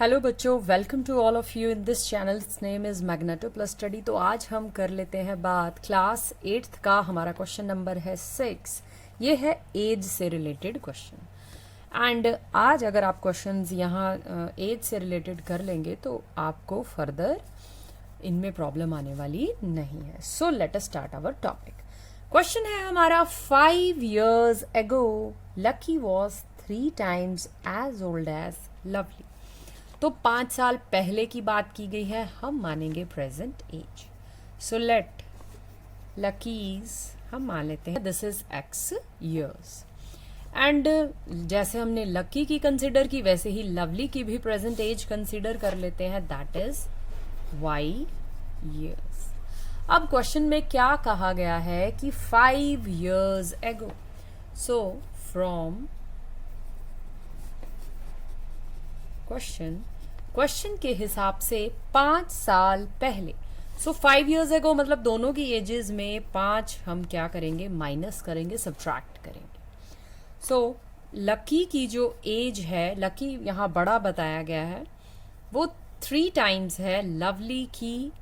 Hello बच्चों, welcome to all of you in this channel. Name is magneto plus study. तो आज हम कर लेते हैं बात क्लास 8th का. हमारा क्वेश्चन नंबर है 6. ये है एज से रिलेटेड क्वेश्चन. एंड आज अगर आप क्वेश्चंस यहाँ एज से रिलेटेड कर लेंगे तो आपको फर्दर इनमें प्रॉब्लम आने वाली नहीं है. So let us start our topic. Question है हमारा 5 years ago Lucky was 3 times as old as Lovely. तो 5 साल पहले की बात की गई है. हम मानेंगे present age. So let Lucky's हम मान लेते हैं this is x years. And जैसे हमने लकी की कंसिडर की वैसे ही लवली की भी प्रेजेंट एज कंसिडर कर लेते हैं. That is y years. अब क्वेश्चन में क्या कहा गया है कि 5 years ago. So from question के हिसाब से 5 साल पहले. सो 5 years ago मतलब दोनों की एजेस में 5 हम क्या करेंगे, माइनस करेंगे, सब्ट्रैक्ट करेंगे. सो लकी की जो एज है, लकी यहाँ बड़ा बताया गया है, वो 3 times है लवली की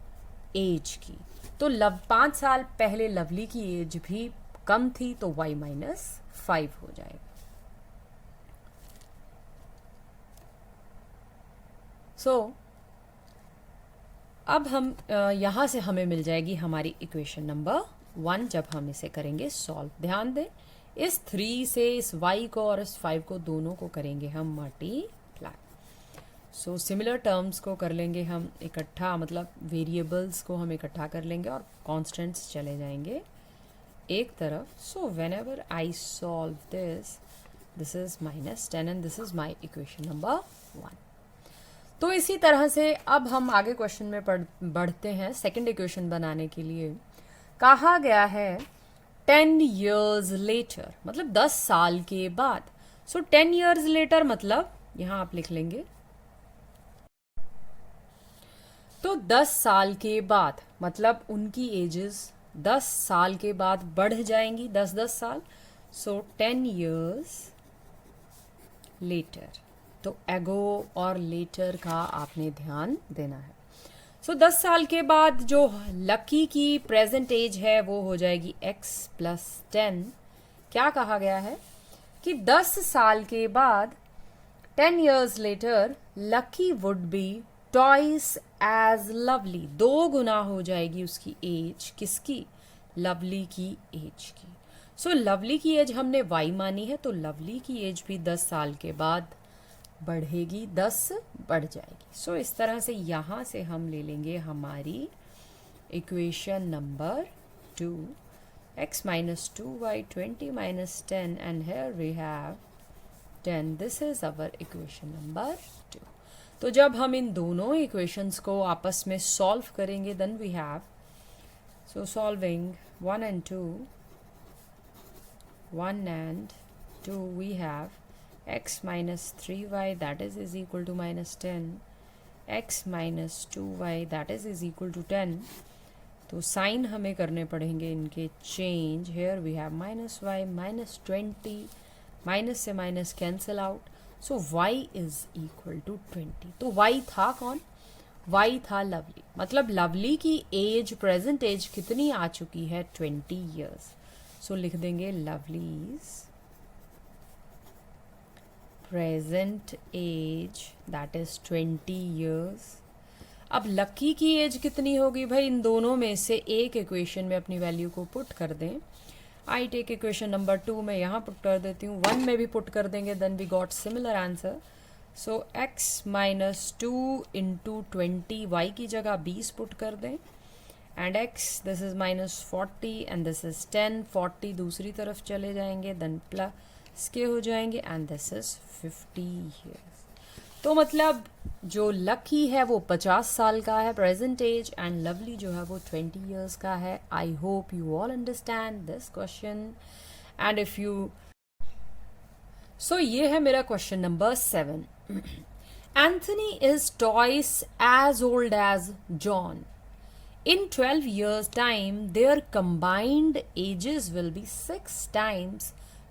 एज की. तो 5 साल पहले लवली की एज भी कम थी तो y - 5 हो जाएगा. सो अब हम यहाँ से हमें मिल जाएगी हमारी इक्वेशन नंबर 1 जब हम इसे करेंगे सॉल्व. ध्यान दें, इस 3 से इस y को और इस 5 को दोनों को करेंगे हम मल्टीप्लाई. सो सिमिलर टर्म्स को कर लेंगे हम इकट्ठा, मतलब वेरिएबल्स को हम इकट्ठा कर लेंगे और कॉन्स्टेंट्स चले जाएंगे एक तरफ. So when ever I solve this is -10 and this is my equation number 1. तो इसी तरह से अब हम आगे क्वेश्चन में बढ़ते हैं. सेकंड इक्वेशन बनाने के लिए कहा गया है 10 years later मतलब 10 साल के बाद. सो 10 years later मतलब यहाँ आप लिख लेंगे तो 10 साल के बाद मतलब उनकी एजेस 10 साल के बाद बढ़ जाएंगी, 10-10 साल. सो 10 years later. तो एगो और लेटर का आपने ध्यान देना है. सो 10 साल के बाद जो लकी की प्रेजेंट एज है वो हो जाएगी x + 10. क्या कहा गया है कि 10 साल के बाद 10 years later Lucky would be twice as Lovely. 2 गुना हो जाएगी उसकी एज. किसकी? लवली की एज की. सो लवली की एज हमने y मानी है तो लवली की एज भी 10 साल के बाद बढ़ेगी, 10 बढ़ जाएगी. सो इस तरह से यहाँ से हम ले लेंगे हमारी equation number 2. x - 2y 20 - 10 and here we have 10. This is our equation number 2. तो जब हम इन दोनों इक्वेशंस को आपस में सॉल्व करेंगे then we have, so solving 1 and 2 we have x - 3y that is equal to -10, x - 2y that is equal to 10. तो sign हमें करने पड़ेंगे इनके change. Here we have -y -20, minus से minus cancel out. So y is equal to 20. तो y था कौन? y था लवली. मतलब लवली की एज, प्रेजेंट एज कितनी आ चुकी है? 20 years. सो लिख देंगे Lovely's present age that is 20 years. अब लकी की एज कितनी होगी भाई? इन दोनों में से एक इक्वेशन में अपनी वैल्यू को पुट कर दें. आई टेक इक्वेशन नंबर 2 में यहाँ पुट कर देती हूँ, 1 में भी पुट कर देंगे then we got similar answer. So x - 2 × 20 y की जगह 20 पुट कर दें and x this is -40 and this is 10. 40 दूसरी तरफ चले जाएंगे देन प्लस के हो जाएंगे एंड दिस इज 50 years. तो मतलब जो लकी है वो 50 साल का है प्रेजेंट एज एंड लवली जो है वो 20 years का है. I hope you all understand this question and if you. So ये है मेरा question number 7. Anthony is twice as old as John. In 12 years' time, their combined ages will be 6 times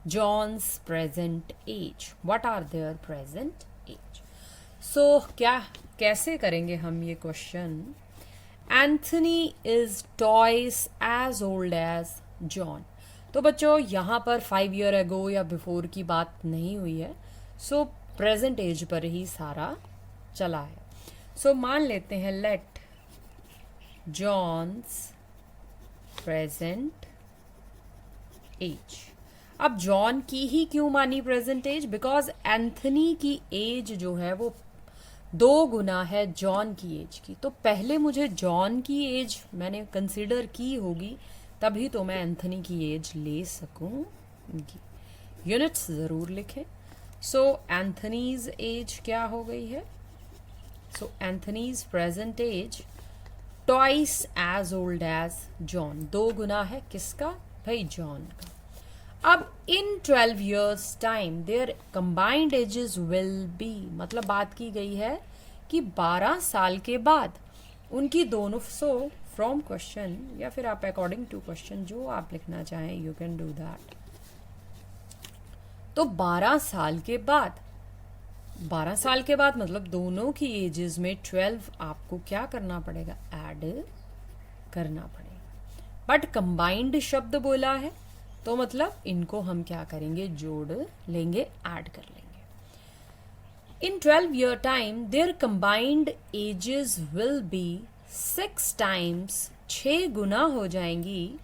John's present age. What are their present age? क्या कैसे करेंगे हम ये question? Anthony is twice as old as John. तो बच्चों यहाँ पर 5 year ago या बिफोर की बात नहीं हुई है, सो प्रेजेंट एज पर ही सारा चला है। सो मान लेते हैं लेट जॉन्स प्रेजेंट एज। अब जॉन की ही क्यों मानी प्रेजेंट एज? बिकॉज एंथनी की एज जो है वो 2 गुना है जॉन की एज की। तो पहले मुझे जॉन की एज मैंने कंसिडर की होगी, तभी तो मैं एंथनी की एज ले सकूंगी। यूनिट्स ज़रूर लिखें। सो एंथनीज एज क्या हो गई है? So Anthony's present age twice as old as John. 2 गुना है किसका? भाई जॉन का। अब in 12 years time their combined ages will be, मतलब बात की गई है कि 12 साल के बाद उनकी दोनों, सो फ्रॉम क्वेश्चन या फिर आप अकॉर्डिंग टू क्वेश्चन जो आप लिखना चाहें यू कैन डू दैट। तो 12 साल के बाद, 12 साल के बाद मतलब दोनों की एजेस में 12 आपको क्या करना पड़ेगा? ऐड करना पड़ेगा। बट कंबाइंड शब्द बोला है तो मतलब इनको हम क्या करेंगे? जोड़ लेंगे, ऐड कर लेंगे। In 12 year time their combined ages will be 6 times, 6 गुना हो जाएंगी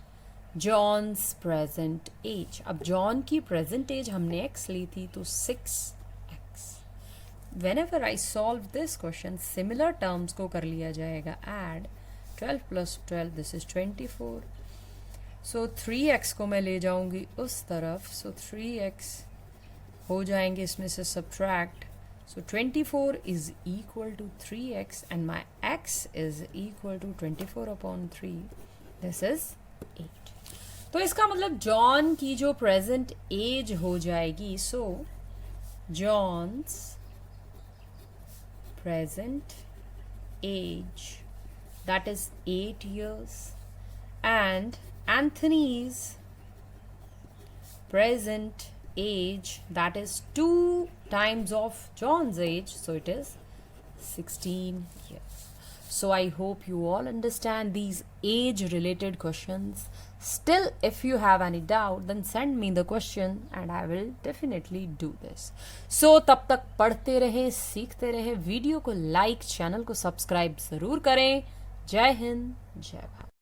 जॉन्स प्रेजेंट एज। अब जॉन की प्रेजेंट एज हमने x ली थी तो 6x। whenever I solve this question similar terms को कर लिया जाएगा add. 12 + 12 this is 24। So 3x को मैं ले जाऊंगी उस तरफ, सो 3x हो जाएंगे इसमें से subtract. So 24 is equal to 3x and my x is equal to 24/3, this is 8। तो इसका मतलब जॉन की जो प्रेजेंट एज हो जाएगी, so John's present age that is 8 years and Anthony's present age that is 2 times of John's age, so it is 16 years. So I hope you all understand these age related questions. Still, if you have any doubt then send me the question and I will definitely do this. So तब तक पढ़ते रहें, सीखते रहें। Video को like, channel को subscribe ज़रूर करें। जय हिंद, जय भारत।